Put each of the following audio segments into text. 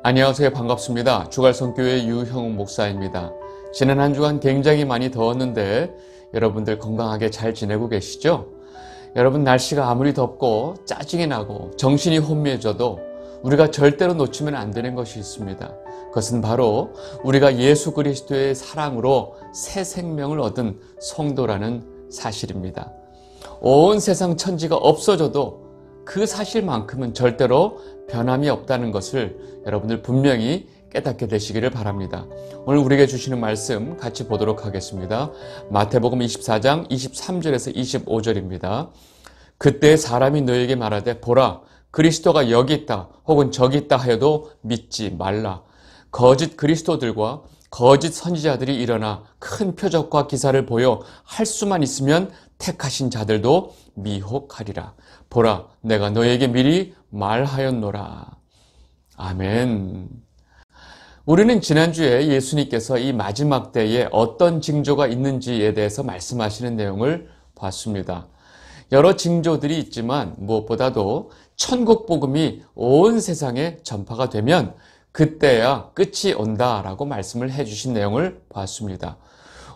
안녕하세요. 반갑습니다. 주갈성교회 유형욱 목사입니다. 지난 한 주간 굉장히 많이 더웠는데 여러분들 건강하게 잘 지내고 계시죠? 여러분, 날씨가 아무리 덥고 짜증이 나고 정신이 혼미해져도 우리가 절대로 놓치면 안 되는 것이 있습니다. 그것은 바로 우리가 예수 그리스도의 사랑으로 새 생명을 얻은 성도라는 사실입니다. 온 세상 천지가 없어져도 그 사실만큼은 절대로 변함이 없다는 것을 여러분들 분명히 깨닫게 되시기를 바랍니다. 오늘 우리에게 주시는 말씀 같이 보도록 하겠습니다. 마태복음 24장 23절에서 25절입니다. 그때 사람이 너에게 말하되 보라, 그리스도가 여기 있다 혹은 저기 있다 하여도 믿지 말라. 거짓 그리스도들과 거짓 선지자들이 일어나 큰 표적과 기사를 보여 할 수만 있으면 택하신 자들도 미혹하리라. 보라, 내가 너에게 미리 말하였노라. 아멘. 우리는 지난주에 예수님께서 이 마지막 때에 어떤 징조가 있는지에 대해서 말씀하시는 내용을 봤습니다. 여러 징조들이 있지만 무엇보다도 천국 복음이 온 세상에 전파가 되면 그때야 끝이 온다라고 말씀을 해주신 내용을 봤습니다.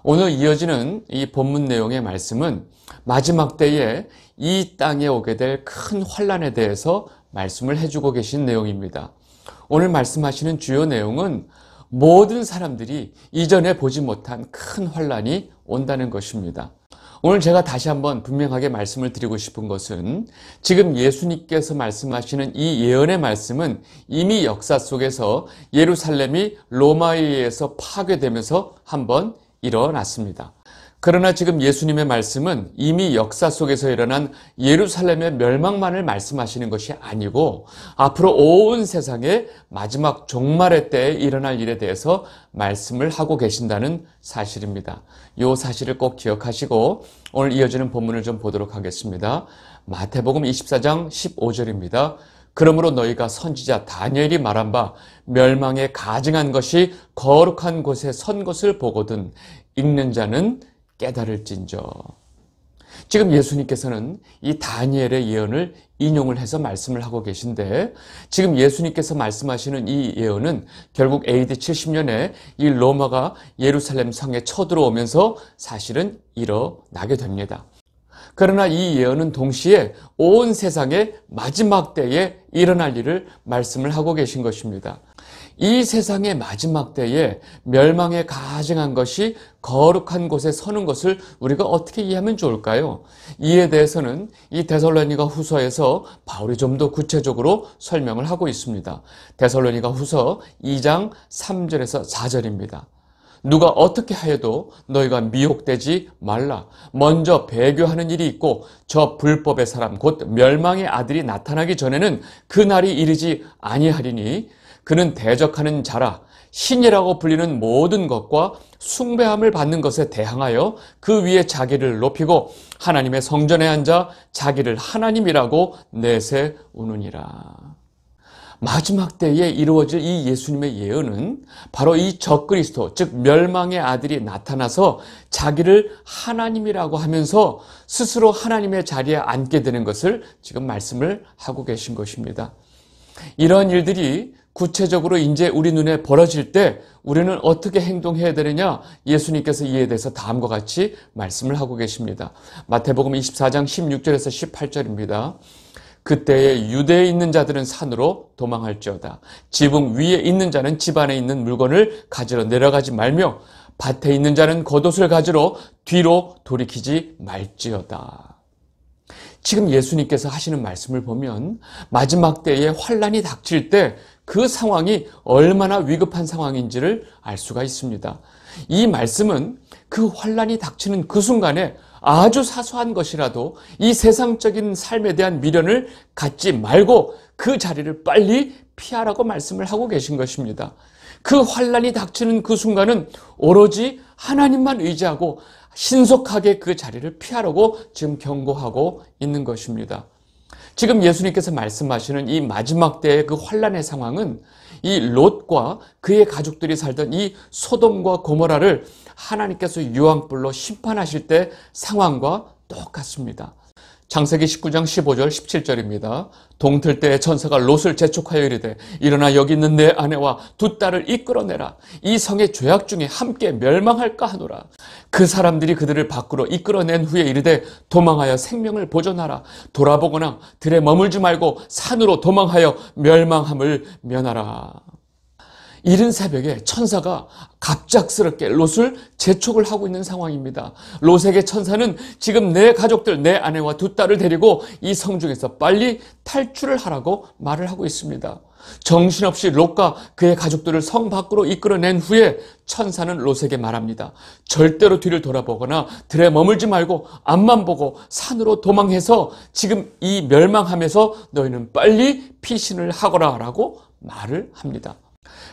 오늘 이어지는 이 본문 내용의 말씀은 마지막 때에 이 땅에 오게 될 큰 환난에 대해서 말씀을 해주고 계신 내용입니다. 오늘 말씀하시는 주요 내용은 모든 사람들이 이전에 보지 못한 큰 환난이 온다는 것입니다. 오늘 제가 다시 한번 분명하게 말씀을 드리고 싶은 것은 지금 예수님께서 말씀하시는 이 예언의 말씀은 이미 역사 속에서 예루살렘이 로마에 의해서 파괴되면서 한번 일어났습니다. 그러나 지금 예수님의 말씀은 이미 역사 속에서 일어난 예루살렘의 멸망만을 말씀하시는 것이 아니고 앞으로 온 세상의 마지막 종말의 때에 일어날 일에 대해서 말씀을 하고 계신다는 사실입니다. 이 사실을 꼭 기억하시고 오늘 이어지는 본문을 좀 보도록 하겠습니다. 마태복음 24장 15절입니다. 그러므로 너희가 선지자 다니엘이 말한 바 멸망에 가증한 것이 거룩한 곳에 선 것을 보거든 읽는 자는 깨달을진저. 지금 예수님께서는 이 다니엘의 예언을 인용을 해서 말씀을 하고 계신데 지금 예수님께서 말씀하시는 이 예언은 결국 AD 70년에 이 로마가 예루살렘 성에 쳐들어오면서 사실은 일어나게 됩니다. 그러나 이 예언은 동시에 온 세상의 마지막 때에 일어날 일을 말씀을 하고 계신 것입니다. 이 세상의 마지막 때에 멸망에 가증한 것이 거룩한 곳에 서는 것을 우리가 어떻게 이해하면 좋을까요? 이에 대해서는 이 데살로니가 후서에서 바울이 좀 더 구체적으로 설명을 하고 있습니다. 데살로니가 후서 2장 3절에서 4절입니다. 누가 어떻게 하여도 너희가 미혹되지 말라. 먼저 배교하는 일이 있고 저 불법의 사람 곧 멸망의 아들이 나타나기 전에는 그 날이 이르지 아니하리니 그는 대적하는 자라. 신이라고 불리는 모든 것과 숭배함을 받는 것에 대항하여 그 위에 자기를 높이고 하나님의 성전에 앉아 자기를 하나님이라고 내세우느니라. 마지막 때에 이루어질 이 예수님의 예언은 바로 이 적그리스도, 즉 멸망의 아들이 나타나서 자기를 하나님이라고 하면서 스스로 하나님의 자리에 앉게 되는 것을 지금 말씀을 하고 계신 것입니다. 이런 일들이 구체적으로 이제 우리 눈에 벌어질 때 우리는 어떻게 행동해야 되느냐? 예수님께서 이에 대해서 다음과 같이 말씀을 하고 계십니다. 마태복음 24장 16절에서 18절입니다. 그때에 유대에 있는 자들은 산으로 도망할지어다. 지붕 위에 있는 자는 집 안에 있는 물건을 가지러 내려가지 말며 밭에 있는 자는 겉옷을 가지러 뒤로 돌이키지 말지어다. 지금 예수님께서 하시는 말씀을 보면 마지막 때에 환난이 닥칠 때 그 상황이 얼마나 위급한 상황인지를 알 수가 있습니다. 이 말씀은 그 환난이 닥치는 그 순간에 아주 사소한 것이라도 이 세상적인 삶에 대한 미련을 갖지 말고 그 자리를 빨리 피하라고 말씀을 하고 계신 것입니다. 그 환난이 닥치는 그 순간은 오로지 하나님만 의지하고 신속하게 그 자리를 피하라고 지금 경고하고 있는 것입니다. 지금 예수님께서 말씀하시는 이 마지막 때의 그 환난의 상황은 이 롯과 그의 가족들이 살던 이 소돔과 고모라를 하나님께서 유황불로 심판하실 때 상황과 똑같습니다. 창세기 19장 15절 17절입니다. 동틀 때에 천사가 롯을 재촉하여 이르되 일어나 여기 있는 내 아내와 두 딸을 이끌어내라. 이 성의 죄악 중에 함께 멸망할까 하노라. 그 사람들이 그들을 밖으로 이끌어낸 후에 이르되 도망하여 생명을 보존하라. 돌아보거나 들에 머물지 말고 산으로 도망하여 멸망함을 면하라. 이른 새벽에 천사가 갑작스럽게 롯을 재촉을 하고 있는 상황입니다. 롯에게 천사는 지금 내 가족들, 내 아내와 두 딸을 데리고 이 성 중에서 빨리 탈출을 하라고 말을 하고 있습니다. 정신없이 롯과 그의 가족들을 성 밖으로 이끌어낸 후에 천사는 롯에게 말합니다. 절대로 뒤를 돌아보거나 들에 머물지 말고 앞만 보고 산으로 도망해서 지금 이 멸망함에서 너희는 빨리 피신을 하거라 라고 말을 합니다.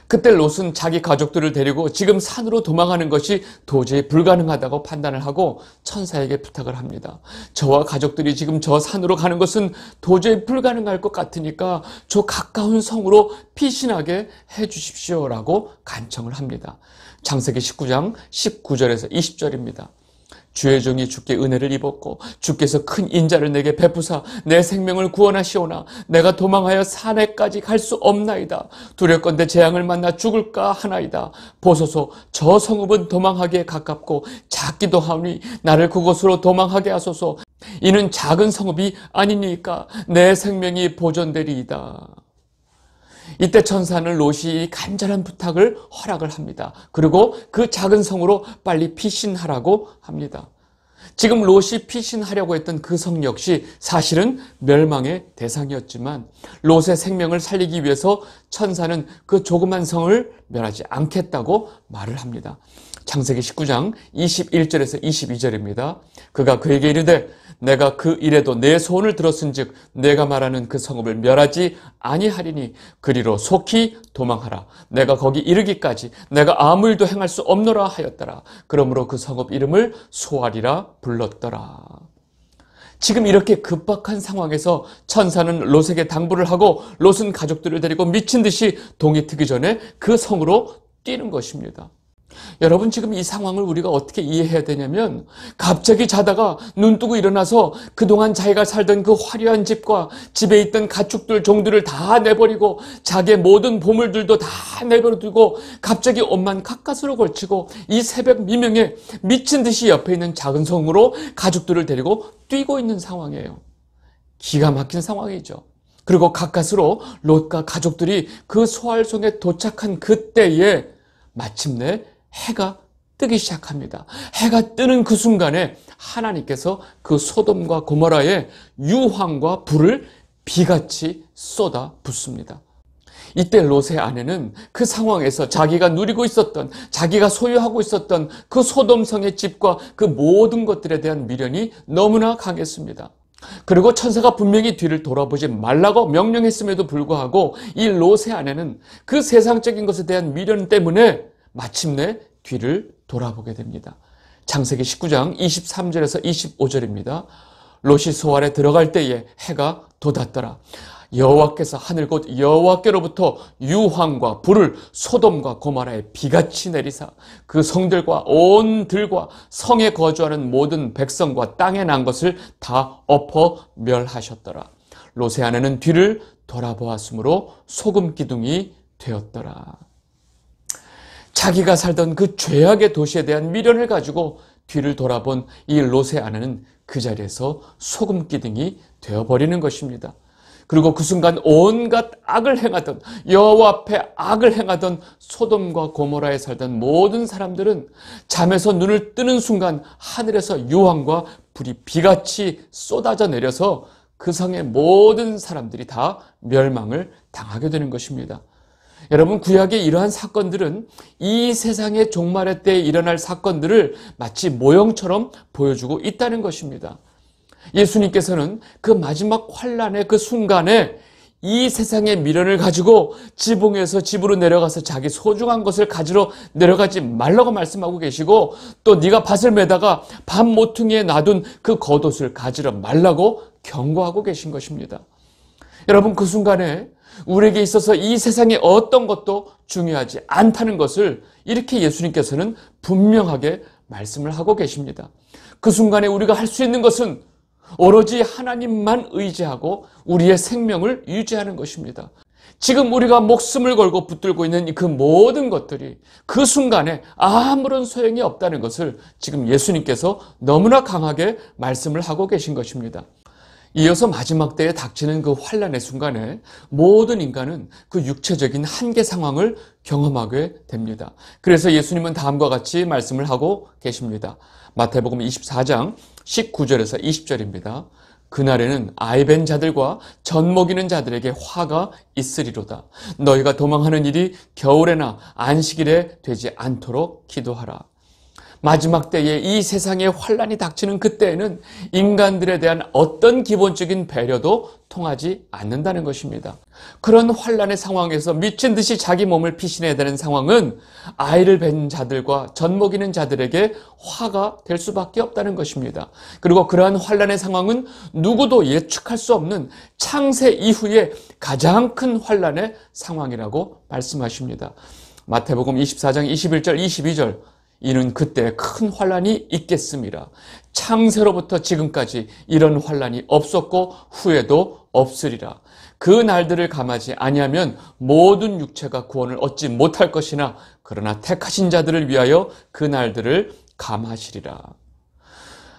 그때 롯은 자기 가족들을 데리고 지금 산으로 도망하는 것이 도저히 불가능하다고 판단을 하고 천사에게 부탁을 합니다. 저와 가족들이 지금 저 산으로 가는 것은 도저히 불가능할 것 같으니까 저 가까운 성으로 피신하게 해 주십시오라고 간청을 합니다. 창세기 19장 19절에서 20절입니다. 주의 종이 주께 은혜를 입었고 주께서 큰 인자를 내게 베푸사 내 생명을 구원하시오나 내가 도망하여 산에까지 갈 수 없나이다. 두렵건대 재앙을 만나 죽을까 하나이다. 보소서 저 성읍은 도망하기에 가깝고 작기도 하오니 나를 그곳으로 도망하게 하소서. 이는 작은 성읍이 아니니까 내 생명이 보존되리이다. 이때 천사는 롯이 간절한 부탁을 허락을 합니다. 그리고 그 작은 성으로 빨리 피신하라고 합니다. 지금 롯이 피신하려고 했던 그 성 역시 사실은 멸망의 대상이었지만 롯의 생명을 살리기 위해서 천사는 그 조그만 성을 멸하지 않겠다고 말을 합니다. 창세기 19장 21절에서 22절입니다. 그가 그에게 이르되 내가 그 일에도 내 소원을 들었은즉 내가 말하는 그 성읍을 멸하지 아니하리니 그리로 속히 도망하라. 내가 거기 이르기까지 내가 아무 일도 행할 수 없노라 하였더라. 그러므로 그 성읍 이름을 소알이라 불렀더라. 지금 이렇게 급박한 상황에서 천사는 롯에게 당부를 하고 롯은 가족들을 데리고 미친 듯이 동이 트기 전에 그 성으로 뛰는 것입니다. 여러분 지금 이 상황을 우리가 어떻게 이해해야 되냐면 갑자기 자다가 눈 뜨고 일어나서 그동안 자기가 살던 그 화려한 집과 집에 있던 가축들 종들을 다 내버리고 자기의 모든 보물들도 다 내버려두고 갑자기 옷만 가까스로 걸치고 이 새벽 미명에 미친 듯이 옆에 있는 작은 성으로 가족들을 데리고 뛰고 있는 상황이에요. 기가 막힌 상황이죠. 그리고 가까스로 롯과 가족들이 그 소알성에 도착한 그때에 마침내 해가 뜨기 시작합니다. 해가 뜨는 그 순간에 하나님께서 그 소돔과 고모라에 유황과 불을 비같이 쏟아 붓습니다. 이때 롯의 아내는 그 상황에서 자기가 누리고 있었던, 자기가 소유하고 있었던 그 소돔성의 집과 그 모든 것들에 대한 미련이 너무나 강했습니다. 그리고 천사가 분명히 뒤를 돌아보지 말라고 명령했음에도 불구하고 이 롯의 아내는 그 세상적인 것에 대한 미련 때문에 마침내 뒤를 돌아보게 됩니다. 창세기 19장 23절에서 25절입니다. 롯이 소알에 들어갈 때에 해가 돋았더라. 여호와께서 하늘 곧 여호와께로부터 유황과 불을 소돔과 고모라에 비같이 내리사 그 성들과 온 들과 성에 거주하는 모든 백성과 땅에 난 것을 다 엎어 멸하셨더라. 롯의 아내는 뒤를 돌아보았으므로 소금 기둥이 되었더라. 자기가 살던 그 죄악의 도시에 대한 미련을 가지고 뒤를 돌아본 이 롯의 아내는 그 자리에서 소금 기둥이 되어버리는 것입니다. 그리고 그 순간 온갖 악을 행하던 여호와 앞에 악을 행하던 소돔과 고모라에 살던 모든 사람들은 잠에서 눈을 뜨는 순간 하늘에서 유황과 불이 비같이 쏟아져 내려서 그 성의 모든 사람들이 다 멸망을 당하게 되는 것입니다. 여러분 구약의 이러한 사건들은 이 세상의 종말의 때에 일어날 사건들을 마치 모형처럼 보여주고 있다는 것입니다. 예수님께서는 그 마지막 환란의 그 순간에 이 세상의 미련을 가지고 지붕에서 집으로 내려가서 자기 소중한 것을 가지러 내려가지 말라고 말씀하고 계시고 또 네가 밭을 매다가 밭 모퉁이에 놔둔 그 겉옷을 가지러 말라고 경고하고 계신 것입니다. 여러분 그 순간에 우리에게 있어서 이 세상의 어떤 것도 중요하지 않다는 것을 이렇게 예수님께서는 분명하게 말씀을 하고 계십니다. 그 순간에 우리가 할 수 있는 것은 오로지 하나님만 의지하고 우리의 생명을 유지하는 것입니다. 지금 우리가 목숨을 걸고 붙들고 있는 그 모든 것들이 그 순간에 아무런 소용이 없다는 것을 지금 예수님께서 너무나 강하게 말씀을 하고 계신 것입니다. 이어서 마지막 때에 닥치는 그 환난의 순간에 모든 인간은 그 육체적인 한계 상황을 경험하게 됩니다. 그래서 예수님은 다음과 같이 말씀을 하고 계십니다. 마태복음 24장 19절에서 20절입니다. 그날에는 아이벤 자들과 젖 먹이는 자들에게 화가 있으리로다. 너희가 도망하는 일이 겨울에나 안식일에 되지 않도록 기도하라. 마지막 때에 이 세상에 환난이 닥치는 그때에는 인간들에 대한 어떤 기본적인 배려도 통하지 않는다는 것입니다. 그런 환난의 상황에서 미친 듯이 자기 몸을 피신해야 되는 상황은 아이를 뵌 자들과 젖 먹이는 자들에게 화가 될 수밖에 없다는 것입니다. 그리고 그러한 환난의 상황은 누구도 예측할 수 없는 창세 이후에 가장 큰 환난의 상황이라고 말씀하십니다. 마태복음 24장 21절 22절 이는 그때 큰 환난이 있겠습니다. 창세로부터 지금까지 이런 환난이 없었고 후에도 없으리라. 그 날들을 감하지 아니하면 모든 육체가 구원을 얻지 못할 것이나 그러나 택하신 자들을 위하여 그 날들을 감하시리라.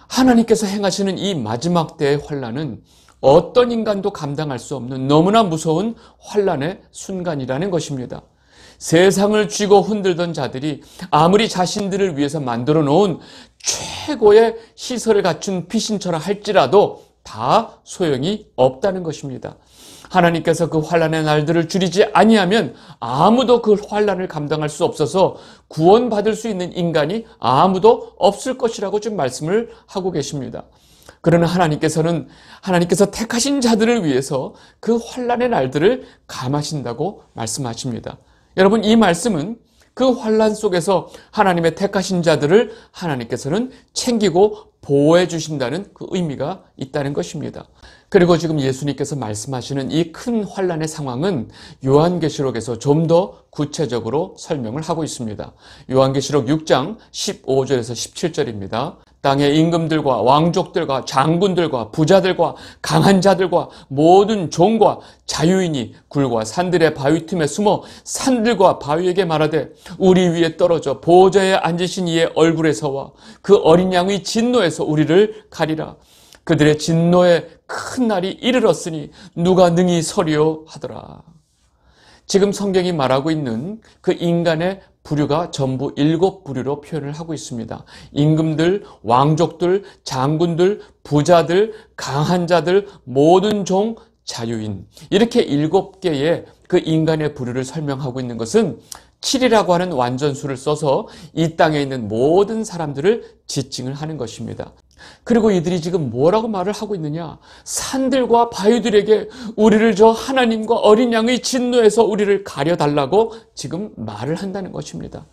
하나님께서 행하시는 이 마지막 때의 환난은 어떤 인간도 감당할 수 없는 너무나 무서운 환난의 순간이라는 것입니다. 세상을 쥐고 흔들던 자들이 아무리 자신들을 위해서 만들어 놓은 최고의 시설을 갖춘 피신처라 할지라도 다 소용이 없다는 것입니다. 하나님께서 그 환난의 날들을 줄이지 아니하면 아무도 그 환난을 감당할 수 없어서 구원받을 수 있는 인간이 아무도 없을 것이라고 지금 말씀을 하고 계십니다. 그러나 하나님께서 택하신 자들을 위해서 그 환난의 날들을 감하신다고 말씀하십니다. 여러분, 이 말씀은 그 환난 속에서 하나님의 택하신 자들을 하나님께서는 챙기고 보호해 주신다는 그 의미가 있다는 것입니다. 그리고 지금 예수님께서 말씀하시는 이 큰 환난의 상황은 요한계시록에서 좀 더 구체적으로 설명을 하고 있습니다. 요한계시록 6장 15절에서 17절입니다. 땅의 임금들과 왕족들과 장군들과 부자들과 강한 자들과 모든 종과 자유인이 굴과 산들의 바위 틈에 숨어 산들과 바위에게 말하되 우리 위에 떨어져 보좌에 앉으신 이의 얼굴에서와 그 어린 양의 진노에서 우리를 가리라. 그들의 진노의 큰 날이 이르렀으니 누가 능히 서리요 하더라. 지금 성경이 말하고 있는 그 인간의 부류가 전부 7부류로 표현을 하고 있습니다. 임금들, 왕족들, 장군들, 부자들, 강한 자들, 모든 종, 자유인. 이렇게 7개의 그 인간의 부류를 설명하고 있는 것은 7이라고 하는 완전수를 써서 이 땅에 있는 모든 사람들을 지칭을 하는 것입니다. 그리고 이들이 지금 뭐라고 말을 하고 있느냐? 산들과 바위들에게 우리를 저 하나님과 어린 양의 진노에서 우리를 가려달라고 지금 말을 한다는 것입니다.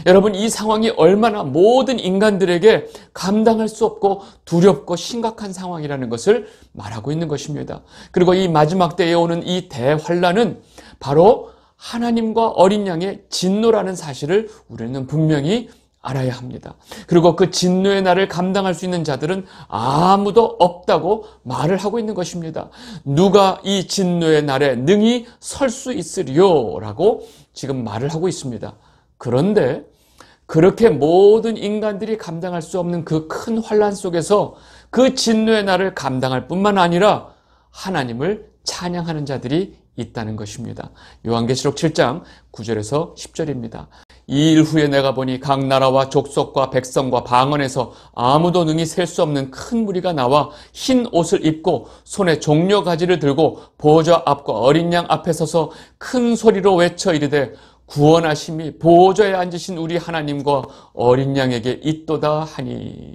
여러분, 이 상황이 얼마나 모든 인간들에게 감당할 수 없고 두렵고 심각한 상황이라는 것을 말하고 있는 것입니다. 그리고 이 마지막 때에 오는 이 대환란은 바로 하나님과 어린 양의 진노라는 사실을 우리는 분명히 알아야 합니다. 그리고 그 진노의 날을 감당할 수 있는 자들은 아무도 없다고 말을 하고 있는 것입니다. 누가 이 진노의 날에 능히 설 수 있으리요? 라고 지금 말을 하고 있습니다. 그런데 그렇게 모든 인간들이 감당할 수 없는 그 큰 환난 속에서 그 진노의 날을 감당할 뿐만 아니라 하나님을 찬양하는 자들이 있다는 것입니다. 요한계시록 7장 9절에서 10절입니다. 이 일 후에 내가 보니 각 나라와 족속과 백성과 방언에서 아무도 능히 셀 수 없는 큰 무리가 나와 흰 옷을 입고 손에 종려 가지를 들고 보좌 앞과 어린 양 앞에 서서 큰 소리로 외쳐 이르되 구원하심이 보좌에 앉으신 우리 하나님과 어린 양에게 있도다 하니.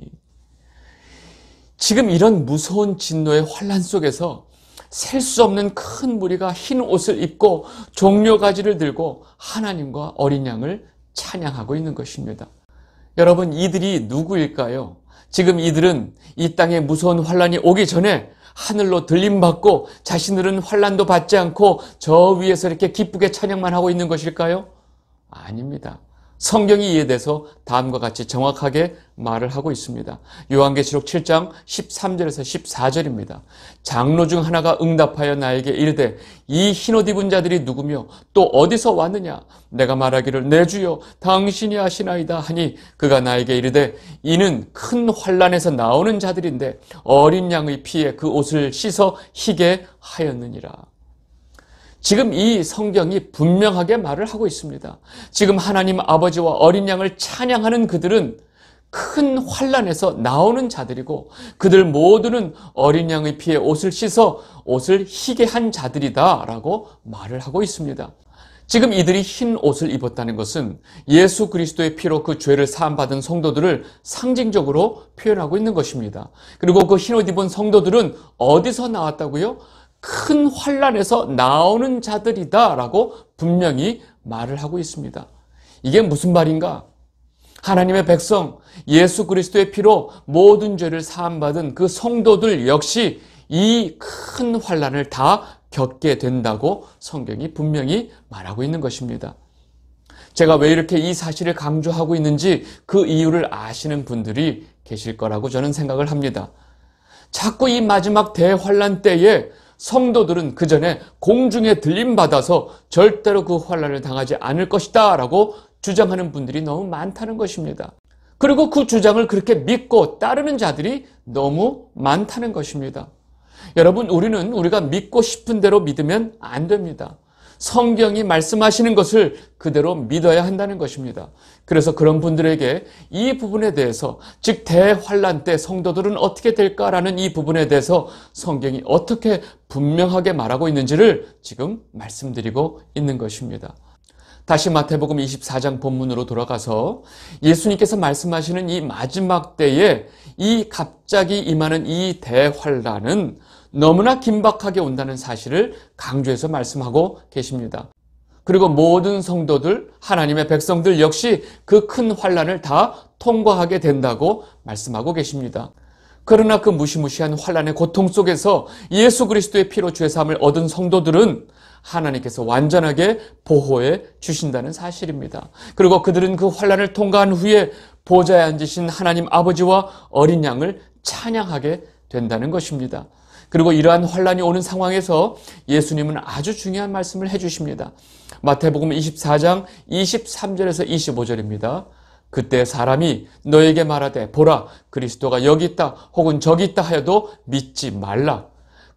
지금 이런 무서운 진노의 환난 속에서 셀 수 없는 큰 무리가 흰 옷을 입고 종려 가지를 들고 하나님과 어린 양을 찬양하고 있는 것입니다. 여러분, 이들이 누구일까요? 지금 이들은 이 땅에 무서운 환난이 오기 전에 하늘로 들림받고 자신들은 환난도 받지 않고 저 위에서 이렇게 기쁘게 찬양만 하고 있는 것일까요? 아닙니다. 성경이 이에 대해서 다음과 같이 정확하게 말을 하고 있습니다. 요한계시록 7장 13절에서 14절입니다. 장로 중 하나가 응답하여 나에게 이르되 이 흰옷 입은 자들이 누구며 또 어디서 왔느냐? 내가 말하기를 내 주여 당신이 아시나이다 하니 그가 나에게 이르되 이는 큰 환난에서 나오는 자들인데 어린 양의 피에 그 옷을 씻어 희게 하였느니라. 지금 이 성경이 분명하게 말을 하고 있습니다. 지금 하나님 아버지와 어린 양을 찬양하는 그들은 큰 환난에서 나오는 자들이고 그들 모두는 어린 양의 피에 옷을 씻어 옷을 희게 한 자들이다 라고 말을 하고 있습니다. 지금 이들이 흰 옷을 입었다는 것은 예수 그리스도의 피로 그 죄를 사함받은 성도들을 상징적으로 표현하고 있는 것입니다. 그리고 그 흰 옷 입은 성도들은 어디서 나왔다고요? 큰 환난에서 나오는 자들이다 라고 분명히 말을 하고 있습니다. 이게 무슨 말인가? 하나님의 백성, 예수 그리스도의 피로 모든 죄를 사함받은 그 성도들 역시 이 큰 환난을 다 겪게 된다고 성경이 분명히 말하고 있는 것입니다. 제가 왜 이렇게 이 사실을 강조하고 있는지 그 이유를 아시는 분들이 계실 거라고 저는 생각을 합니다. 자꾸 이 마지막 대환난 때에 성도들은 그 전에 공중에 들림받아서 절대로 그 환난을 당하지 않을 것이다 라고 주장하는 분들이 너무 많다는 것입니다. 그리고 그 주장을 그렇게 믿고 따르는 자들이 너무 많다는 것입니다. 여러분, 우리는 우리가 믿고 싶은 대로 믿으면 안 됩니다. 성경이 말씀하시는 것을 그대로 믿어야 한다는 것입니다. 그래서 그런 분들에게 이 부분에 대해서, 즉 대환난 때 성도들은 어떻게 될까라는 이 부분에 대해서 성경이 어떻게 분명하게 말하고 있는지를 지금 말씀드리고 있는 것입니다. 다시 마태복음 24장 본문으로 돌아가서 예수님께서 말씀하시는 이 마지막 때에 이 갑자기 임하는 이 대환난은 너무나 긴박하게 온다는 사실을 강조해서 말씀하고 계십니다. 그리고 모든 성도들, 하나님의 백성들 역시 그 큰 환난을 다 통과하게 된다고 말씀하고 계십니다. 그러나 그 무시무시한 환난의 고통 속에서 예수 그리스도의 피로 죄사함을 얻은 성도들은 하나님께서 완전하게 보호해 주신다는 사실입니다. 그리고 그들은 그 환난을 통과한 후에 보좌에 앉으신 하나님 아버지와 어린 양을 찬양하게 된다는 것입니다. 그리고 이러한 환난이 오는 상황에서 예수님은 아주 중요한 말씀을 해주십니다. 마태복음 24장 23절에서 25절입니다. 그때 사람이 너에게 말하되 보라 그리스도가 여기 있다 혹은 저기 있다 하여도 믿지 말라.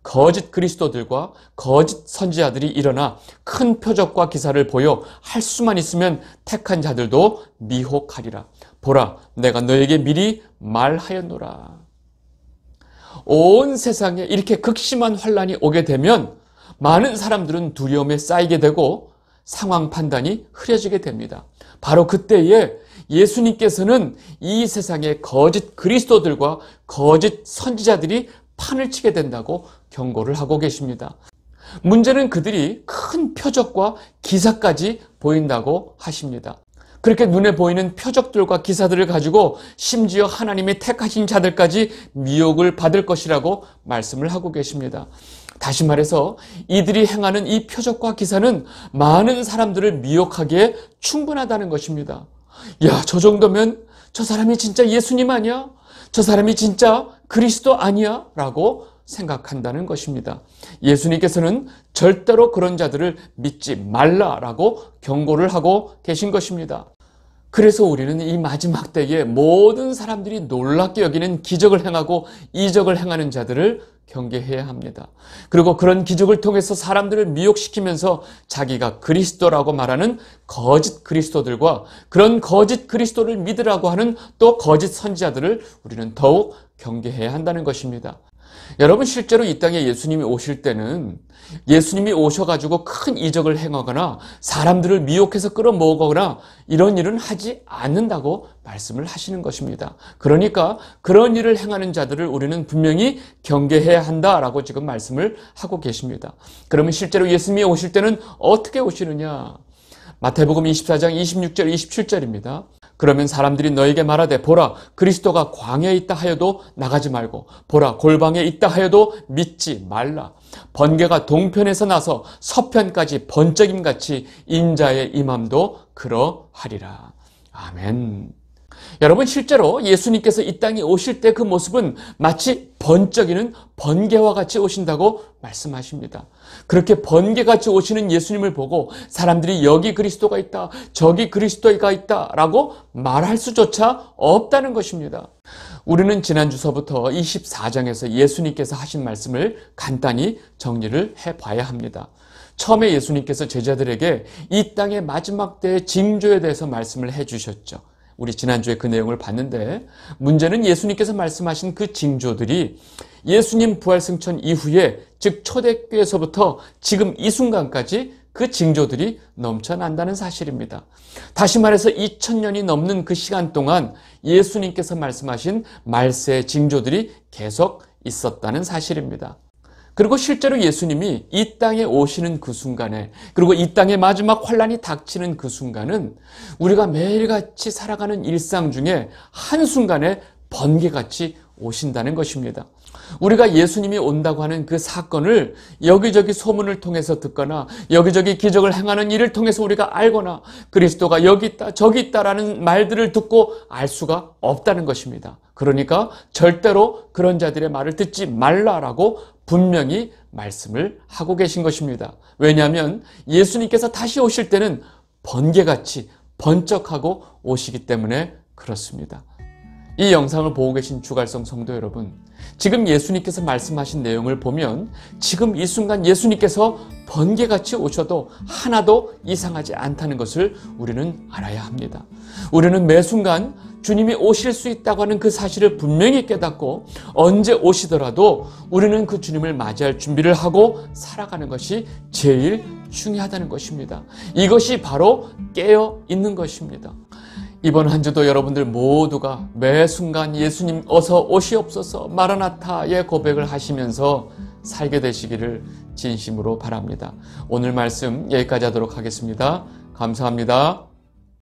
거짓 그리스도들과 거짓 선지자들이 일어나 큰 표적과 기사를 보여 할 수만 있으면 택한 자들도 미혹하리라. 보라 내가 너에게 미리 말하였노라. 온 세상에 이렇게 극심한 환난이 오게 되면 많은 사람들은 두려움에 쌓이게 되고 상황 판단이 흐려지게 됩니다. 바로 그때에 예수님께서는 이 세상의 거짓 그리스도들과 거짓 선지자들이 판을 치게 된다고 경고를 하고 계십니다. 문제는 그들이 큰 표적과 기사까지 보인다고 하십니다. 그렇게 눈에 보이는 표적들과 기사들을 가지고 심지어 하나님의 택하신 자들까지 미혹을 받을 것이라고 말씀을 하고 계십니다. 다시 말해서 이들이 행하는 이 표적과 기사는 많은 사람들을 미혹하기에 충분하다는 것입니다. 야, 저 정도면 저 사람이 진짜 예수님 아니야? 저 사람이 진짜 그리스도 아니야? 라고 생각한다는 것입니다. 예수님께서는 절대로 그런 자들을 믿지 말라라고 경고를 하고 계신 것입니다. 그래서 우리는 이 마지막 때에 모든 사람들이 놀랍게 여기는 기적을 행하고 이적을 행하는 자들을 경계해야 합니다. 그리고 그런 기적을 통해서 사람들을 미혹시키면서 자기가 그리스도라고 말하는 거짓 그리스도들과 그런 거짓 그리스도를 믿으라고 하는 또 거짓 선지자들을 우리는 더욱 경계해야 한다는 것입니다. 여러분, 실제로 이 땅에 예수님이 오실 때는 예수님이 오셔가지고 큰 이적을 행하거나 사람들을 미혹해서 끌어모으거나 이런 일은 하지 않는다고 말씀을 하시는 것입니다. 그러니까 그런 일을 행하는 자들을 우리는 분명히 경계해야 한다라고 지금 말씀을 하고 계십니다. 그러면 실제로 예수님이 오실 때는 어떻게 오시느냐? 마태복음 24장 26절 27절입니다. 그러면 사람들이 너에게 말하되 보라 그리스도가 광야에 있다 하여도 나가지 말고 보라 골방에 있다 하여도 믿지 말라. 번개가 동편에서 나서 서편까지 번쩍임같이 인자의 임함도 그러하리라. 아멘. 여러분, 실제로 예수님께서 이 땅에 오실 때 그 모습은 마치 번쩍이는 번개와 같이 오신다고 말씀하십니다. 그렇게 번개같이 오시는 예수님을 보고 사람들이 여기 그리스도가 있다, 저기 그리스도가 있다 라고 말할 수조차 없다는 것입니다. 우리는 지난주서부터 24장에서 예수님께서 하신 말씀을 간단히 정리를 해봐야 합니다. 처음에 예수님께서 제자들에게 이 땅의 마지막 때의 징조에 대해서 말씀을 해주셨죠. 우리 지난주에 그 내용을 봤는데, 문제는 예수님께서 말씀하신 그 징조들이 예수님 부활승천 이후에, 즉 초대교회에서부터 지금 이 순간까지 그 징조들이 넘쳐난다는 사실입니다. 다시 말해서 2000년이 넘는 그 시간 동안 예수님께서 말씀하신 말세의 징조들이 계속 있었다는 사실입니다. 그리고 실제로 예수님이 이 땅에 오시는 그 순간에, 그리고 이 땅의 마지막 환란이 닥치는 그 순간은 우리가 매일같이 살아가는 일상 중에 한순간에 번개같이 오신다는 것입니다. 우리가 예수님이 온다고 하는 그 사건을 여기저기 소문을 통해서 듣거나 여기저기 기적을 행하는 일을 통해서 우리가 알거나 그리스도가 여기 있다 저기 있다라는 말들을 듣고 알 수가 없다는 것입니다. 그러니까 절대로 그런 자들의 말을 듣지 말라라고 분명히 말씀을 하고 계신 것입니다. 왜냐하면 예수님께서 다시 오실 때는 번개같이 번쩍하고 오시기 때문에 그렇습니다. 이 영상을 보고 계신 주갈성 성도 여러분, 지금 예수님께서 말씀하신 내용을 보면 지금 이 순간 예수님께서 번개같이 오셔도 하나도 이상하지 않다는 것을 우리는 알아야 합니다. 우리는 매 순간 주님이 오실 수 있다고 하는 그 사실을 분명히 깨닫고 언제 오시더라도 우리는 그 주님을 맞이할 준비를 하고 살아가는 것이 제일 중요하다는 것입니다. 이것이 바로 깨어 있는 것입니다. 이번 한 주도 여러분들 모두가 매 순간 예수님 어서 오시옵소서 마라나타의 고백을 하시면서 살게 되시기를 진심으로 바랍니다. 오늘 말씀 여기까지 하도록 하겠습니다. 감사합니다.